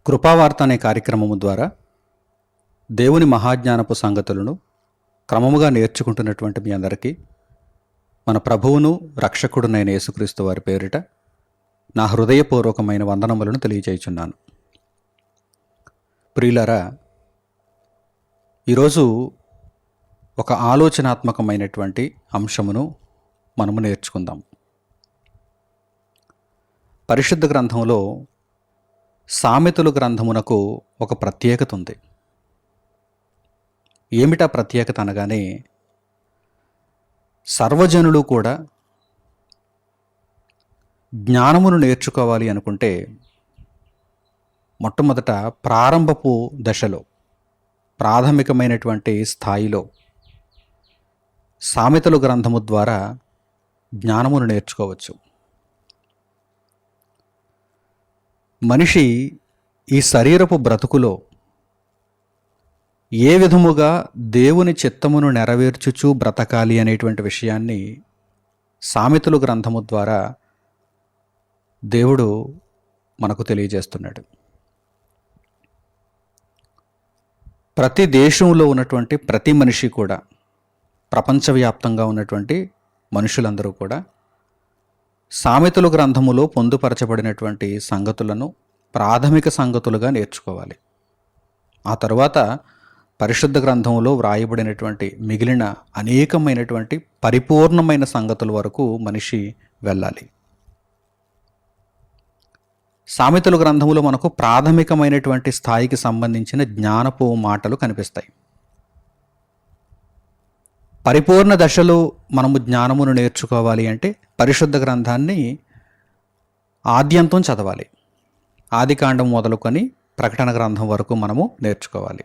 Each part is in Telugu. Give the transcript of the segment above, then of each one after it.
కృపావార్త అనే కార్యక్రమము ద్వారా దేవుని మహాజ్ఞానపు సంగతులను క్రమముగా నేర్చుకుంటున్నటువంటి మీ అందరికీ మన ప్రభువును రక్షకుడునైన యేసుక్రీస్తు వారి పేరిట నా హృదయపూర్వకమైన వందనములను తెలియజేయుచున్నాను. ప్రియులారా, ఈరోజు ఒక ఆలోచనాత్మకమైనటువంటి అంశమును మనము నేర్చుకుందాం. పరిశుద్ధ గ్రంథంలో సామెతలు గ్రంథమునకు ఒక ప్రత్యేకత ఉంది. ఏమిటా ప్రత్యేకత అనగానే, సర్వజనులు కూడా జ్ఞానమును నేర్చుకోవాలి అనుకుంటే మొట్టమొదట ప్రారంభపు దశలో, ప్రాథమికమైనటువంటి స్థాయిలో సామెతలు గ్రంథము ద్వారా జ్ఞానమును నేర్చుకోవచ్చు. మనిషి ఈ శరీరపు బ్రతుకులో ఏ విధముగా దేవుని చిత్తమును నెరవేర్చుచూ బ్రతకాలి అనేటువంటి విషయాన్ని సామెతలు గ్రంథము ద్వారా దేవుడు మనకు తెలియజేస్తున్నాడు. ప్రతి దేశంలో ఉన్నటువంటి ప్రతి మనిషి కూడా, ప్రపంచవ్యాప్తంగా ఉన్నటువంటి మనుషులందరూ కూడా సామెతలు గ్రంథములో పొందుపరచబడినటువంటి సంగతులను ప్రాథమిక సంగతులుగా నేర్చుకోవాలి. ఆ తరువాత పరిశుద్ధ గ్రంథంలో వ్రాయబడినటువంటి మిగిలిన అనేకమైనటువంటి పరిపూర్ణమైన సంగతుల వరకు మనిషి వెళ్ళాలి. సామెతలు గ్రంథములో మనకు ప్రాథమికమైనటువంటి స్థాయికి సంబంధించిన జ్ఞానపు మాటలు కనిపిస్తాయి. పరిపూర్ణ దశలో మనము జ్ఞానమును నేర్చుకోవాలి అంటే పరిశుద్ధ గ్రంథాన్ని ఆద్యంతం చదవాలి. ఆదికాండం మొదలుకొని ప్రకటన గ్రంథం వరకు మనము నేర్చుకోవాలి.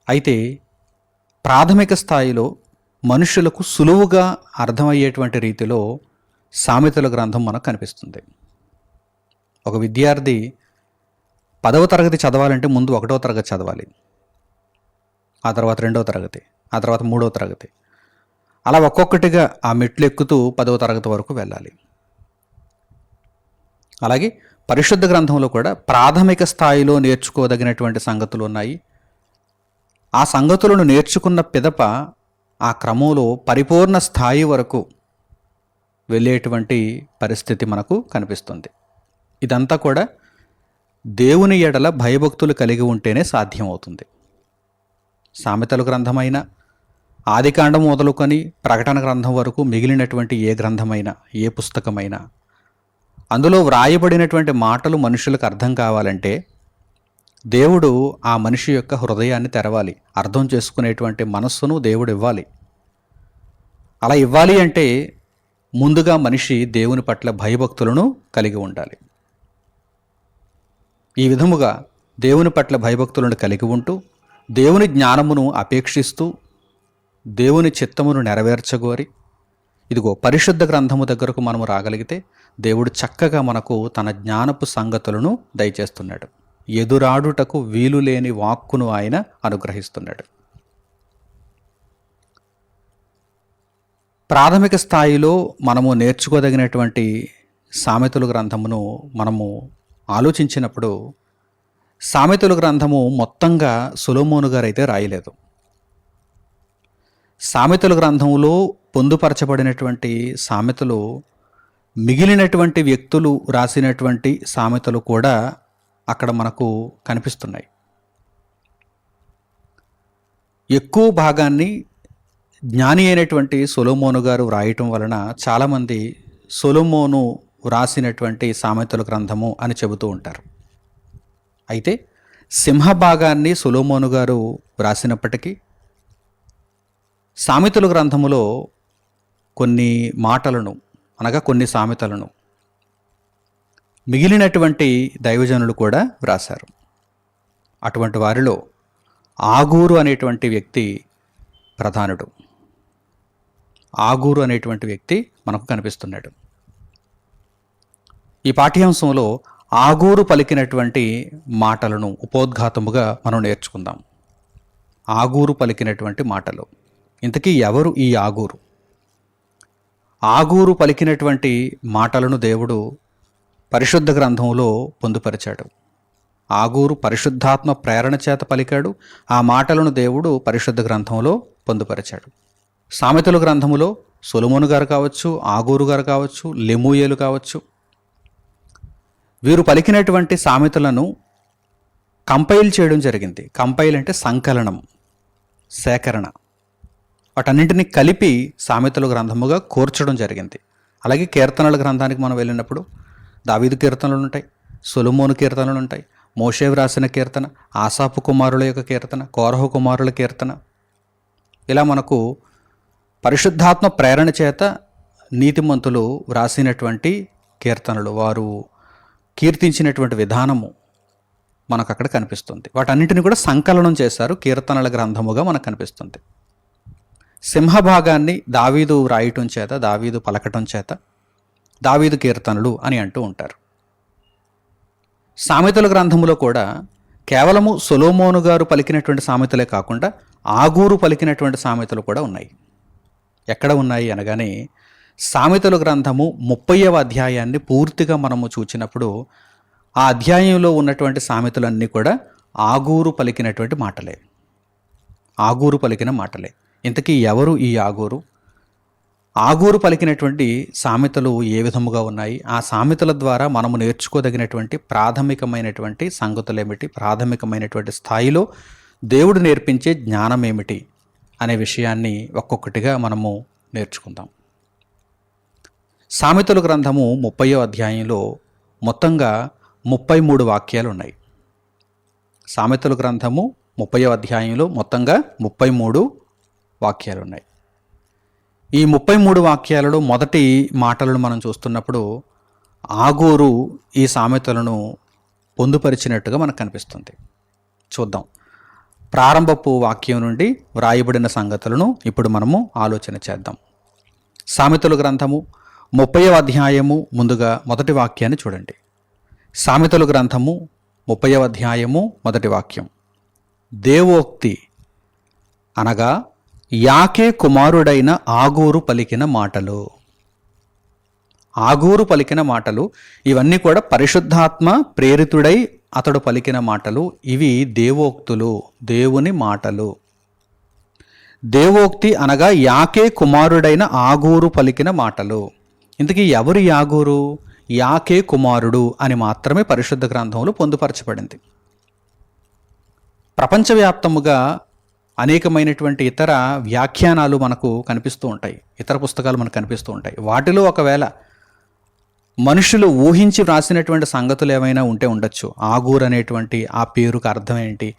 అయితే ప్రాథమిక స్థాయిలో మనుషులకు సులువుగా అర్థమయ్యేటువంటి రీతిలో సామెతల గ్రంథం మనకు కనిపిస్తుంది. ఒక విద్యార్థి 10వ తరగతి చదవాలంటే ముందు 1వ తరగతి చదవాలి, ఆ తర్వాత 2వ తరగతి, ఆ తర్వాత 3వ తరగతి, అలా ఒక్కొక్కటిగా ఆ మెట్లు ఎక్కుతూ 10వ తరగతి వరకు వెళ్ళాలి. అలాగే పరిశుద్ధ గ్రంథంలో కూడా ప్రాథమిక స్థాయిలో నేర్చుకోదగినటువంటి సంగతులు ఉన్నాయి. ఆ సంగతులను నేర్చుకున్న పిదప ఆ క్రమంలో పరిపూర్ణ స్థాయి వరకు వెళ్ళేటువంటి పరిస్థితి మనకు కనిపిస్తుంది. ఇదంతా కూడా దేవుని ఎడల భయభక్తులు కలిగి ఉంటేనే సాధ్యమవుతుంది. సామెతలు గ్రంథమైన ఆదికాండం మొదలుకొని ప్రకటన గ్రంథం వరకు మిగిలినటువంటి ఏ గ్రంథమైనా, ఏ పుస్తకమైనా, అందులో వ్రాయబడినటువంటి మాటలు మనుషులకు అర్థం కావాలంటే దేవుడు ఆ మనిషి యొక్క హృదయాన్ని తెరవాలి. అర్థం చేసుకునేటువంటి మనస్సును దేవుడు ఇవ్వాలి. అలా ఇవ్వాలి అంటే ముందుగా మనిషి దేవుని పట్ల భయభక్తులను కలిగి ఉండాలి. ఈ విధముగా దేవుని పట్ల భయభక్తులను కలిగి ఉంటూ దేవుని జ్ఞానమును అపేక్షిస్తూ దేవుని చిత్తమును నెరవేర్చగోరి ఇదిగో పరిశుద్ధ గ్రంథము దగ్గరకు మనము రాగలిగితే దేవుడు చక్కగా మనకు తన జ్ఞానపు సంగతులను దయచేస్తున్నాడు. ఎదురాడుటకు వీలు లేని వాక్కును ఆయన అనుగ్రహిస్తున్నాడు. ప్రాథమిక స్థాయిలో మనము నేర్చుకోదగినటువంటి సామెతలు గ్రంథమును మనము ఆలోచించినప్పుడు, సామెతలు గ్రంథము మొత్తంగా సొలొమోను గారైతే రాయలేదు. సామెతలు గ్రంథంలో పొందుపరచబడినటువంటి సామెతలు మిగిలినటువంటి వ్యక్తులు రాసినటువంటి సామెతలు కూడా అక్కడ మనకు కనిపిస్తున్నాయి. ఎక్కువ భాగాన్ని జ్ఞాని అయినటువంటి సొలొమోను గారు వ్రాయటం వలన చాలామంది సొలొమోను వ్రాసినటువంటి సామెతలు గ్రంథము అని చెబుతూ ఉంటారు. అయితే సింహభాగాన్ని సొలొమోను గారు వ్రాసినప్పటికీ సామెతలు గ్రంథములో కొన్ని మాటలను, అనగా కొన్ని సామెతలను మిగిలినటువంటి దైవజనులు కూడా వ్రాశారు. అటువంటి వారిలో ఆగూరు అనేటువంటి వ్యక్తి ప్రధానుడు. ఆగూరు అనేటువంటి వ్యక్తి మనకు కనిపిస్తున్నాడు. ఈ పాఠ్యాంశంలో ఆగూరు పలికినటువంటి మాటలను ఉపోద్ఘాతముగా మనం నేర్చుకుందాం. ఆగూరు పలికినటువంటి మాటలు. ఇంతకీ ఎవరు ఈ ఆగూరు? ఆగూరు పలికినటువంటి మాటలను దేవుడు పరిశుద్ధ గ్రంథంలో పొందుపరిచాడు. ఆగూరు పరిశుద్ధాత్మ ప్రేరణ చేత పలికాడు. ఆ మాటలను దేవుడు పరిశుద్ధ గ్రంథంలో పొందుపరిచాడు. సామెతల గ్రంథములో సొలొమోను గారు కావచ్చు, ఆగూరు గారు కావచ్చు, లెమూయేలు కావచ్చు, వీరు పలికినటువంటి సామెతలను కంపైల్ చేయడం జరిగింది. కంపైల్ అంటే సంకలనం, సేకరణ. వాటన్నింటినీ కలిపి సామెతల గ్రంథముగా కూర్చడం జరిగింది. అలాగే కీర్తనల గ్రంథానికి మనం వెళ్ళినప్పుడు దావీదు కీర్తనలు ఉంటాయి, సొలొమోను కీర్తనలు ఉంటాయి, మోషే వ్రాసిన కీర్తన, ఆసాపు కుమారుల యొక్క కీర్తన, కోరహు కుమారుల కీర్తన. ఇలా మనకు పరిశుద్ధాత్మ ప్రేరణ చేత నీతిమంతులు వ్రాసినటువంటి కీర్తనలు, వారు కీర్తించినటువంటి విధానము మనకు అక్కడ కనిపిస్తుంది. వాటన్నింటిని కూడా సంకలనం చేశారు, కీర్తనల గ్రంథముగా మనకు కనిపిస్తుంది. సింహభాగాన్ని దావీదు రాయటం చేత, దావీదు పలకటం చేత దావీదు కీర్తనలు అని అంటూ ఉంటారు. సామెతల గ్రంథములో కూడా కేవలము సొలొమోను గారు పలికినటువంటి సామెతలే కాకుండా ఆగూరు పలికినటువంటి సామెతలు కూడా ఉన్నాయి. ఎక్కడ ఉన్నాయి అనగానే సామెతల గ్రంథము 30వ అధ్యాయాన్ని పూర్తిగా మనము చూచినప్పుడు ఆ అధ్యాయంలో ఉన్నటువంటి సామెతలన్నీ కూడా ఆగూరు పలికినటువంటి మాటలే, ఆగూరు పలికిన మాటలే. ఇంతకీ ఎవరు ఈ ఆగూరు? ఆగూరు పలికినటువంటి సామెతలు ఏ విధముగా ఉన్నాయి? ఆ సామెతల ద్వారా మనము నేర్చుకోదగినటువంటి ప్రాథమికమైనటువంటి సంగతులు ఏమిటి? ప్రాథమికమైనటువంటి స్థాయిలో దేవుడు నేర్పించే జ్ఞానం ఏమిటి అనే విషయాన్ని ఒక్కొక్కటిగా మనము నేర్చుకుందాం. సామెతల గ్రంథము 30వ అధ్యాయంలో మొత్తంగా 33 వాక్యాలు ఉన్నాయి. సామెతల గ్రంథము 30వ అధ్యాయంలో మొత్తంగా 33 వాక్యాలు ఉన్నాయి. ఈ 33 వాక్యాలలో మొదటి మాటలను మనం చూస్తున్నప్పుడు ఆగూరు ఈ సామెతలను పొందుపరిచినట్టుగా మనకు కనిపిస్తుంది. చూద్దాం. ప్రారంభపు వాక్యం నుండి వ్రాయబడిన సంగతులను ఇప్పుడు మనము ఆలోచన చేద్దాం. సామెతల గ్రంథము 30వ అధ్యాయము ముందుగా మొదటి వాక్యాన్ని చూడండి. సామెతల గ్రంథము 30వ అధ్యాయము మొదటి వాక్యం. దేవోక్తి అనగా యాకే కుమారుడైన ఆగూరు పలికిన మాటలు. ఆగూరు పలికిన మాటలు ఇవన్నీ కూడా పరిశుద్ధాత్మ ప్రేరితుడై అతడు పలికిన మాటలు. ఇవి దేవోక్తులు, దేవుని మాటలు. దేవోక్తి అనగా యాకే కుమారుడైన ఆగూరు పలికిన మాటలు. ఇంతకీ ఎవరు యాగూరు? యాకే కుమారుడు అని మాత్రమే పరిశుద్ధ గ్రంథంలో పొందుపరచబడింది. ప్రపంచవ్యాప్తముగా అనేకమైనటువంటి ఇతర వ్యాఖ్యానాలు మనకు కనిపిస్తూ ఉంటాయి, ఇతర పుస్తకాలు మనకు కనిపిస్తూ ఉంటాయి. వాటిలో ఒకవేళ మనుషులు ఊహించి వ్రాసినటువంటి సంగతులు ఏమైనా ఉంటే ఉండొచ్చు. ఆగూరు అనేటువంటి ఆ పేరుకు అర్థం ఏంటి,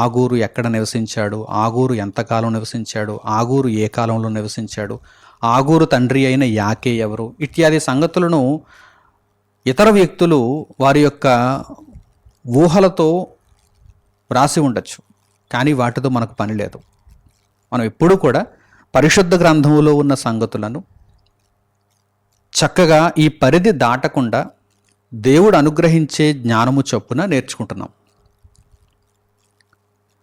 ఆగూరు ఎక్కడ నివసించాడు, ఆగూరు ఎంతకాలం నివసించాడు, ఆగూరు ఏ కాలంలో నివసించాడు, ఆగూరు తండ్రి అయిన యాకే ఎవరు, ఇత్యాది సంగతులను ఇతర వ్యక్తులు వారి యొక్క ఊహలతో వ్రాసి ఉండొచ్చు. కానీ వాటితో మనకు పని లేదు. మనం ఎప్పుడూ కూడా పరిశుద్ధ గ్రంథంలో ఉన్న సంగతులను చక్కగా ఈ పరిధి దాటకుండా దేవుడు అనుగ్రహించే జ్ఞానము చొప్పున నేర్చుకుంటున్నాం.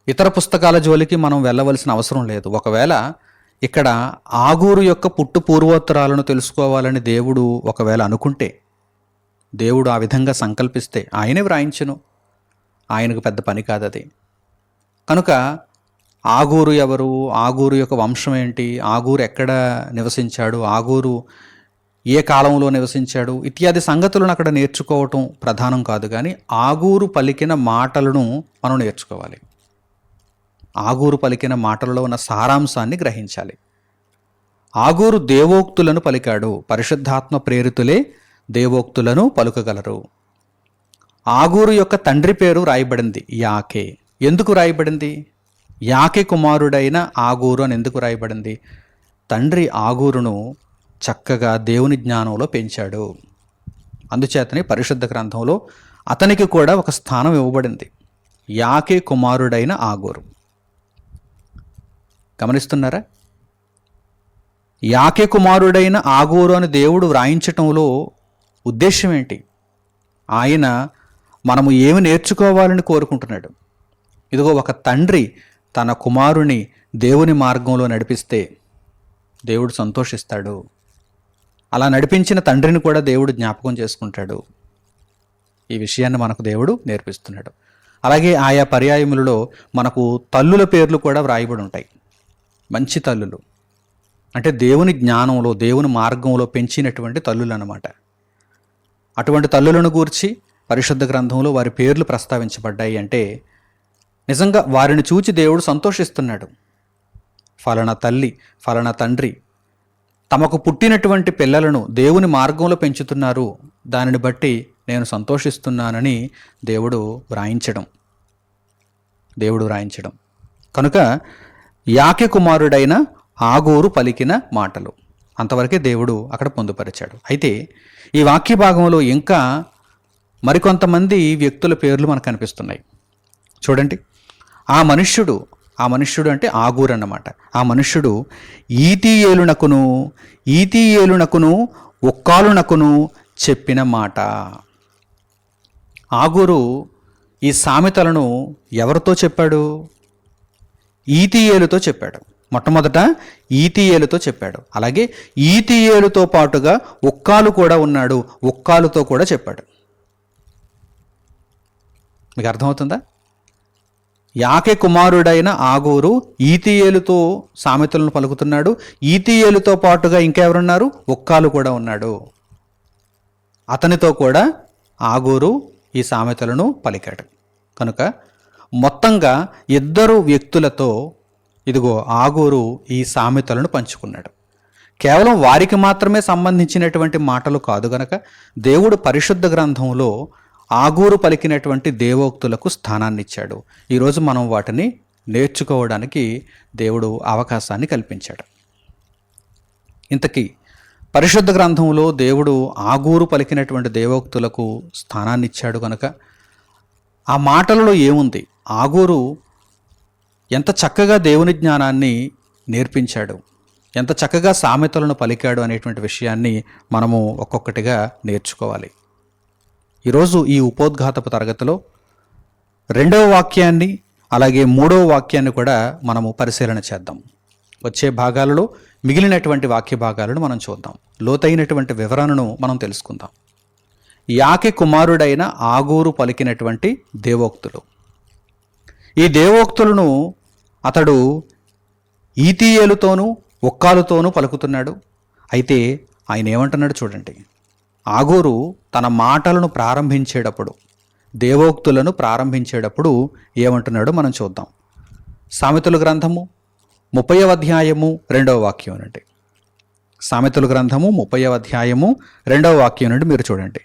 ఇతర పుస్తకాల జోలికి మనం వెళ్ళవలసిన అవసరం లేదు. ఒకవేళ ఇక్కడ ఆగూరు యొక్క పుట్టు పూర్వోత్తరాలను తెలుసుకోవాలని దేవుడు ఒకవేళ అనుకుంటే, దేవుడు ఆ విధంగా సంకల్పిస్తే ఆయనే వ్రాయించును. ఆయనకు పెద్ద పని కాదది. కనుక ఆగూరు ఎవరు, ఆగూరు యొక్క వంశం ఏంటి, ఆగూరు ఎక్కడ నివసించాడు, ఆగూరు ఏ కాలంలో నివసించాడు ఇత్యాది సంగతులను అక్కడ నేర్చుకోవటం ప్రధానం కాదు. కానీ ఆగూరు పలికిన మాటలను మనం నేర్చుకోవాలి. ఆగూరు పలికిన మాటలలో ఉన్న సారాంశాన్ని గ్రహించాలి. ఆగూరు దేవోక్తులను పలికాడు. పరిశుద్ధాత్మ ప్రేరితులే దేవోక్తులను పలుకగలరు. ఆగూరు యొక్క తండ్రి పేరు రాయబడింది యాకే. ఎందుకు రాయబడింది? యాకే కుమారుడైన ఆగూరు అని ఎందుకు రాయబడింది? తండ్రి ఆగూరును చక్కగా దేవుని జ్ఞానంలో పెంచాడు. అందుచేతనే పరిశుద్ధ గ్రంథంలో అతనికి కూడా ఒక స్థానం ఇవ్వబడింది, యాకే కుమారుడైన ఆగూరు. గమనిస్తున్నారా? యాకే కుమారుడైన ఆగూరు అని దేవుడు వ్రాయించటంలో ఉద్దేశం ఏంటి? ఆయన మనము ఏమి నేర్చుకోవాలని కోరుకుంటున్నాడు? ఇదిగో ఒక తండ్రి తన కుమారుని దేవుని మార్గంలో నడిపిస్తే దేవుడు సంతోషిస్తాడు. అలా నడిపించిన తండ్రిని కూడా దేవుడు జ్ఞాపకం చేసుకుంటాడు. ఈ విషయాన్ని మనకు దేవుడు నేర్పిస్తున్నాడు. అలాగే ఆయా పర్యాయములలో మనకు తల్లుల పేర్లు కూడా వ్రాయబడి ఉంటాయి. మంచి తల్లులు అంటే దేవుని జ్ఞానంలో, దేవుని మార్గంలో పెంచినటువంటి తల్లులు అన్నమాట. అటువంటి తల్లులను గూర్చి పరిశుద్ధ గ్రంథంలో వారి పేర్లు ప్రస్తావించబడ్డాయి. అంటే నిజంగా వారిని చూచి దేవుడు సంతోషిస్తున్నాడు. ఫలానా తల్లి, ఫలానా తండ్రి తమకు పుట్టినటువంటి పిల్లలను దేవుని మార్గంలో పెంచుతున్నారు, దానిని బట్టి నేను సంతోషిస్తున్నానని దేవుడు వ్రాయించడం. కనుక యాకె కుమారుడైన ఆగూరు పలికిన మాటలు అంతవరకే దేవుడు అక్కడ పొందుపరిచాడు. అయితే ఈ వాక్య భాగంలో ఇంకా మరికొంతమంది వ్యక్తుల పేర్లు మనకు కనిపిస్తున్నాయి. చూడండి, ఆ మనుష్యుడు అంటే ఆగూరు అన్నమాట. ఆ మనుష్యుడు ఈతీయేలునకును ఒక్కాలునకును చెప్పిన మాట. ఆగూరు ఈ సామెతలను ఎవరితో చెప్పాడు? ఈతీయేలుతో చెప్పాడు. మొట్టమొదట ఈతీయేలుతో చెప్పాడు. అలాగే ఈతీయేలుతో పాటుగా ఒక్కాలు కూడా ఉన్నాడు, ఒక్కాలుతో కూడా చెప్పాడు. మీకు అర్థమవుతుందా? యాకె కుమారుడైన ఆగూరు ఈతీయేలుతో సామెతలను పలుకుతున్నాడు. ఈతీయేలుతో పాటుగా ఇంకెవరున్నారు? ఒక్కాలు కూడా ఉన్నాడు. అతనితో కూడా ఆగూరు ఈ సామెతలను పలికాడు. కనుక మొత్తంగా ఇద్దరు వ్యక్తులతో ఇదిగో ఆగూరు ఈ సామెతలను పంచుకున్నాడు. కేవలం వారికి మాత్రమే సంబంధించినటువంటి మాటలు కాదు గనక దేవుడు పరిశుద్ధ గ్రంథంలో ఆగూరు పలికినటువంటి దేవోక్తులకు స్థానాన్ని ఇచ్చాడు. ఈరోజు మనం వాటిని నేర్చుకోవడానికి దేవుడు అవకాశాన్ని కల్పించాడు. ఇంతకీ పరిశుద్ధ గ్రంథంలో దేవుడు ఆగూరు పలికినటువంటి దేవోక్తులకు స్థానాన్ని ఇచ్చాడు కనుక ఆ మాటలలో ఏముంది? ఆగూరు ఎంత చక్కగా దేవుని జ్ఞానాన్ని నేర్పించాడు, ఎంత చక్కగా సామెతలను పలికాడు అనేటువంటి విషయాన్ని మనము ఒక్కొక్కటిగా నేర్చుకోవాలి. ఈరోజు ఈ ఉపోద్ఘాతపు తరగతిలో 2వ వాక్యాన్ని అలాగే 3వ వాక్యాన్ని కూడా మనము పరిశీలన చేద్దాం. వచ్చే భాగాలలో మిగిలినటువంటి వాక్య భాగాలను మనం చూద్దాం. లోతైనటువంటి వివరణను మనం తెలుసుకుందాం. యాకె కుమారుడైన ఆగూరు పలికినటువంటి దేవోక్తులు. ఈ దేవోక్తులను అతడు ఈతీయేలుతోనూ ఒక్కాలుతోనూ పలుకుతున్నాడు. అయితే ఆయన ఏమంటున్నాడు చూడండి. ఆగూరు తన మాటలను ప్రారంభించేటప్పుడు, దేవోక్తులను ప్రారంభించేటప్పుడు ఏమంటున్నాడో మనం చూద్దాం. సామెతల గ్రంథము 30వ అధ్యాయము 2వ వాక్యం నుండి. సామెతల గ్రంథము 30వ అధ్యాయము 2వ వాక్యం నుండి మీరు చూడండి.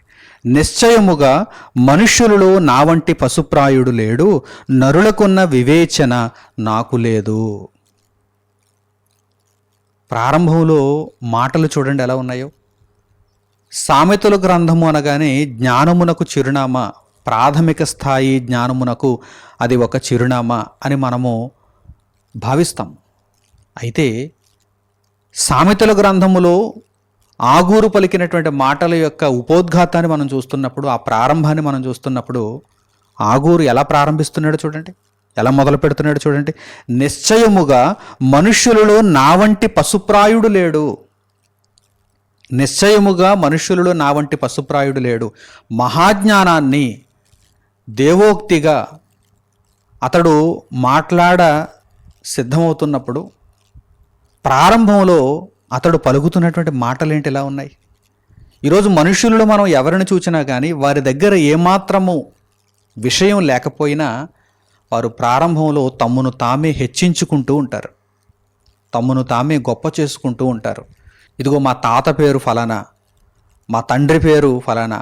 నిశ్చయముగా మనుష్యులలో నా వంటి పశుప్రాయుడు లేడు, నరులకున్న వివేచన నాకు లేదు. ప్రారంభంలో మాటలు చూడండి ఎలా ఉన్నాయో. సామెతల గ్రంథము అనగానే జ్ఞానమునకు చిరునామా, ప్రాథమిక స్థాయి జ్ఞానమునకు అది ఒక చిరునామా అని మనము భావిస్తాం. అయితే సామెతల గ్రంథములో ఆగూరు పలికినటువంటి మాటల యొక్క ఉపోద్ఘాతాన్ని మనం చూస్తున్నప్పుడు, ఆ ప్రారంభాన్ని మనం చూస్తున్నప్పుడు ఆగూరు ఎలా ప్రారంభిస్తున్నాడో చూడండి, ఎలా మొదలు పెడుతున్నాడో చూడండి. నిశ్చయముగా మనుష్యులలో నా వంటి పశుప్రాయుడు లేడు. నిశ్చయముగా మనుష్యులలో నా వంటి పశుప్రాయుడు లేడు. మహాజ్ఞానాన్ని దేవోక్తిగా అతడు మాట్లాడ సిద్ధమవుతున్నప్పుడు ప్రారంభంలో అతడు పలుకుతున్నటువంటి మాటలేంటి ఎలా ఉన్నాయి? ఈరోజు మనుషులలో మనం ఎవరిని చూసినా కానీ వారి దగ్గర ఏమాత్రము విషయం లేకపోయినా వారు ప్రారంభంలో తమ్మును తామే హెచ్చించుకుంటూ ఉంటారు, తమ్మును తామే గొప్ప చేసుకుంటూ ఉంటారు. ఇదిగో మా తాత పేరు ఫలానా, మా తండ్రి పేరు ఫలానా,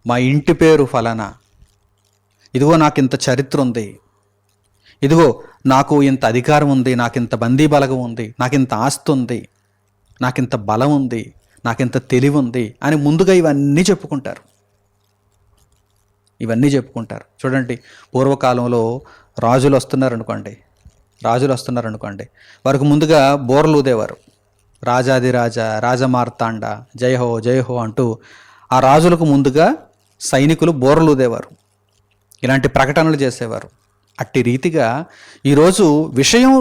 మా ఇంటి పేరు ఫలానా, ఇదిగో నాకు ఇంత చరిత్ర ఉంది, ఇదిగో నాకు ఇంత అధికారం ఉంది, నాకింత బందీ బలగం ఉంది, నాకింత ఆస్తి ఉంది, నాకింత బలం ఉంది, నాకింత తెలివి ఉంది అని ముందుగా ఇవన్నీ చెప్పుకుంటారు. చూడండి, పూర్వకాలంలో రాజులు వస్తున్నారనుకోండి, వారికి ముందుగా బోర్లు ఊదేవారు. రాజాదిరాజా, రాజమార్తాండ, జయహో జయహో అంటూ ఆ రాజులకు ముందుగా సైనికులు బోర్లు ఊదేవారు, ఇలాంటి ప్రకటనలు చేసేవారు. అట్టి రీతిగా ఈరోజు విషయం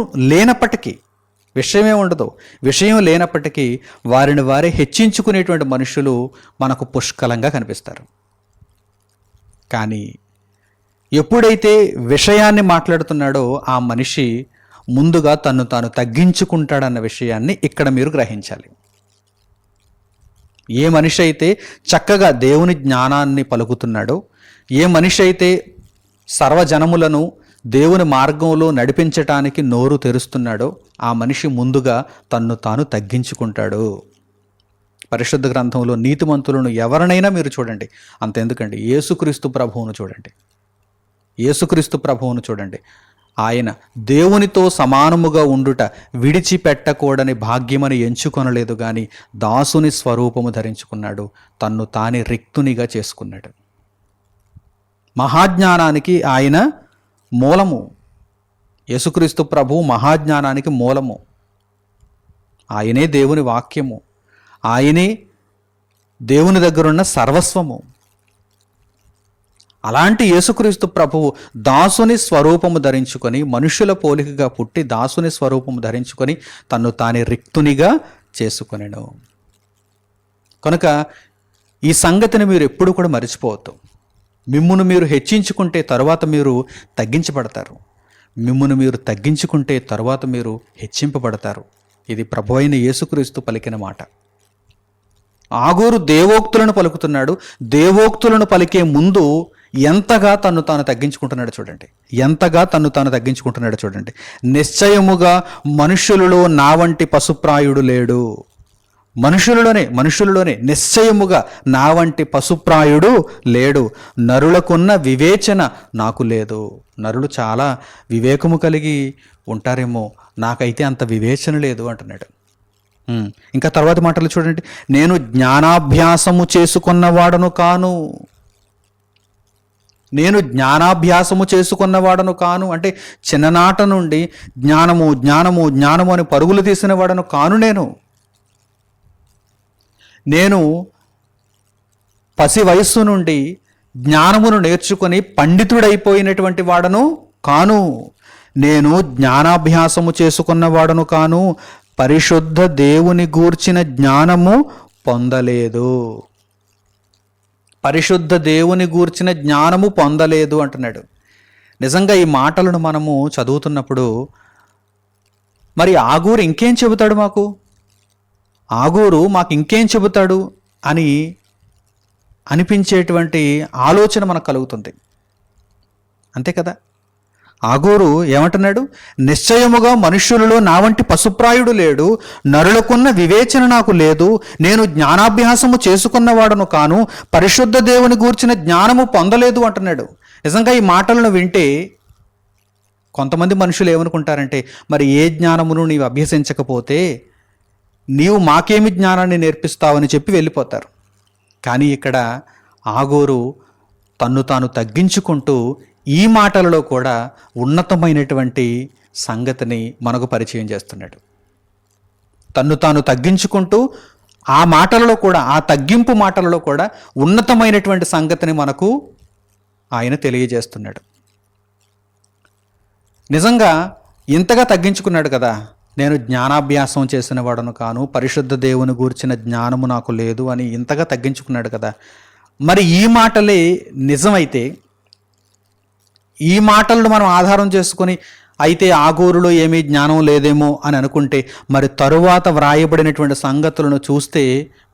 లేనప్పటికీ వారిని వారే హెచ్చించుకునేటువంటి మనుషులు మనకు పుష్కలంగా కనిపిస్తారు. కానీ ఎప్పుడైతే విషయాన్ని మాట్లాడుతున్నాడో ఆ మనిషి ముందుగా తన్ను తాను తగ్గించుకుంటాడన్న విషయాన్ని ఇక్కడ మీరు గ్రహించాలి. ఏ మనిషి అయితే చక్కగా దేవుని జ్ఞానాన్ని పలుకుతున్నాడో, ఏ మనిషి అయితే సర్వజనములను దేవుని మార్గంలో నడిపించటానికి నోరు తెరుస్తున్నాడో, ఆ మనిషి ముందుగా తన్ను తాను తగ్గించుకుంటాడు. పరిశుద్ధ గ్రంథంలో నీతిమంతులను ఎవరినైనా మీరు చూడండి, అంతెందుకండి యేసుక్రీస్తు ప్రభువును చూడండి. యేసుక్రీస్తు ప్రభువును చూడండి. ఆయన దేవునితో సమానముగా ఉండుట విడిచిపెట్టకూడని భాగ్యమని ఎంచుకొనలేదు, కానీ దాసుని స్వరూపము ధరించుకున్నాడు, తన్ను తానే రిక్తునిగా చేసుకున్నాడు. మహాజ్ఞానానికి ఆయన మూలము. యేసుక్రీస్తు ప్రభువు మహాజ్ఞానానికి మూలము. ఆయనే దేవుని వాక్యము, ఆయనే దేవుని దగ్గరున్న సర్వస్వము. అలాంటి యేసుక్రీస్తు ప్రభువు దాసుని స్వరూపము ధరించుకొని, మనుషుల పోలికగా పుట్టి దాసుని స్వరూపము ధరించుకొని తన్ను తానే రిక్తునిగా చేసుకొనెను. కనుక ఈ సంగతిని మీరు ఎప్పుడు కూడా మర్చిపోవద్దు. మిమ్మును మీరు హెచ్చించుకుంటే తరువాత మీరు తగ్గించబడతారు, మిమ్మును మీరు తగ్గించుకుంటే తరువాత మీరు హెచ్చింపబడతారు. ఇది ప్రభువైన యేసుక్రీస్తు పలికిన మాట. ఆగూరు దేవోక్తులను పలుకుతున్నాడు. దేవోక్తులను పలికే ముందు ఎంతగా తన్ను తాను తగ్గించుకుంటున్నాడు చూడండి, ఎంతగా తన్ను తాను తగ్గించుకుంటున్నాడు చూడండి. నిశ్చయముగా మనుషులలో నా వంటి పశుప్రాయుడు లేడు. మనుషులలోనే నిశ్చయముగా నా వంటి పశుప్రాయుడు లేడు. నరులకున్న వివేచన నాకు లేదు. నరులు చాలా వివేకము కలిగి ఉంటారేమో, నాకైతే అంత వివేచన లేదు అంటున్నాడు. ఇంకా తర్వాత మాటలు చూడండి. నేను జ్ఞానాభ్యాసము చేసుకున్నవాడను కాను. నేను జ్ఞానాభ్యాసము చేసుకున్నవాడను కాను అంటే చిన్ననాట నుండి జ్ఞానము జ్ఞానము జ్ఞానము అని పరుగులు తీసిన వాడను కాను. నేను పసి వయస్సు నుండి జ్ఞానమును నేర్చుకొని పండితుడైపోయినటువంటి వాడను కాను. నేను జ్ఞానాభ్యాసము చేసుకున్నవాడను కాను, పరిశుద్ధ దేవుని గూర్చిన జ్ఞానము పొందలేదు. పరిశుద్ధ దేవుని గూర్చిన జ్ఞానము పొందలేదు అంటున్నాడు. నిజంగా ఈ మాటలను మనము చదువుతున్నప్పుడు మరి ఆగూరు ఇంకేం చెబుతాడు, ఆగూరు మాకు ఇంకేం చెబుతాడు అని అనిపించేటువంటి ఆలోచన మనకు కలుగుతుంది. అంతే కదా. ఆగూరు ఏమంటున్నాడు? నిశ్చయముగా మనుష్యులలో నా వంటి పశుప్రాయుడు లేడు, నరులకున్న వివేచన నాకు లేదు, నేను జ్ఞానాభ్యాసము చేసుకున్నవాడను కాను, పరిశుద్ధ దేవుని గూర్చిన జ్ఞానము పొందలేదు అంటున్నాడు. నిజంగా ఈ మాటలను వింటే కొంతమంది మనుషులు ఏమనుకుంటారంటే, మరి ఏ జ్ఞానమును నీవు అభ్యసించకపోతే నీవు మాకేమి జ్ఞానాన్ని నేర్పిస్తావని చెప్పి వెళ్ళిపోతారు. కానీ ఇక్కడ ఆగూరు తన్ను తాను తగ్గించుకుంటూ ఈ మాటలలో కూడా ఉన్నతమైనటువంటి సంగతిని మనకు పరిచయం చేస్తున్నాడు. తన్ను తాను తగ్గించుకుంటూ ఆ మాటలలో కూడా, ఆ తగ్గింపు మాటలలో కూడా ఉన్నతమైనటువంటి సంగతిని మనకు ఆయన తెలియజేస్తున్నాడు. నిజంగా ఇంతగా తగ్గించుకున్నాడు కదా. నేను జ్ఞానాభ్యాసం చేసిన వాడను కాను, పరిశుద్ధ దేవుని గూర్చిన జ్ఞానము నాకు లేదు అని ఇంతగా తగ్గించుకున్నాడు కదా. మరి ఈ మాటలే నిజమైతే, ఈ మాటలను మనం ఆధారం చేసుకొని అయితే ఆగూరులో ఏమీ జ్ఞానం లేదేమో అని అనుకుంటే, మరి తరువాత వ్రాయబడినటువంటి సంగతులను చూస్తే